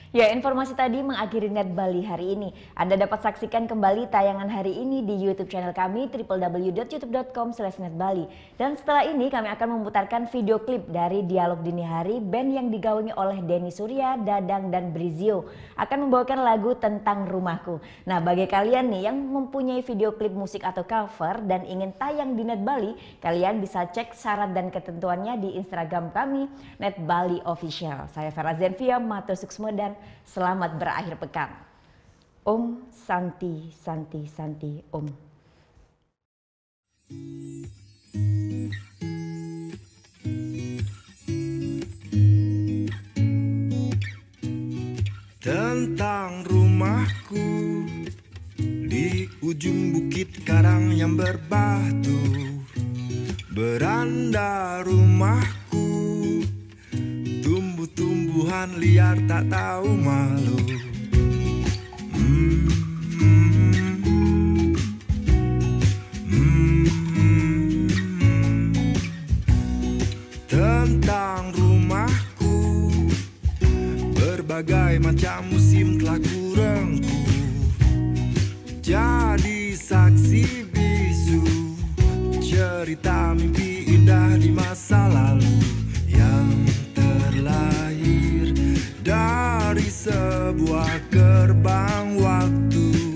Ya, informasi tadi mengakhiri Net Bali hari ini. Anda dapat saksikan kembali tayangan hari ini di YouTube channel kami www.youtube.com/netbali. Dan setelah ini kami akan memutarkan video klip dari Dialog Dini Hari, band yang digawangi oleh Denny Surya, Dadang, dan Brizio akan membawakan lagu Tentang Rumahku. Nah, bagi kalian nih yang mempunyai video klip musik atau cover dan ingin tayang di Net Bali, kalian bisa cek syarat dan ketentuannya di Instagram kami Net Bali Official. Saya Vera Zenvia, matur suksma dan selamat berakhir pekan. Om Santi Santi Santi Om. Tentang rumahku di ujung bukit karang yang berbatu, beranda rumahku tumbuh-tumbuhan liar tak tahu malu. Tentang rumahku, berbagai macam musim telah kurengku jadi saksi bisu cerita mimpi indah di masa lalu yang terlahir dari sebuah gerbang waktu.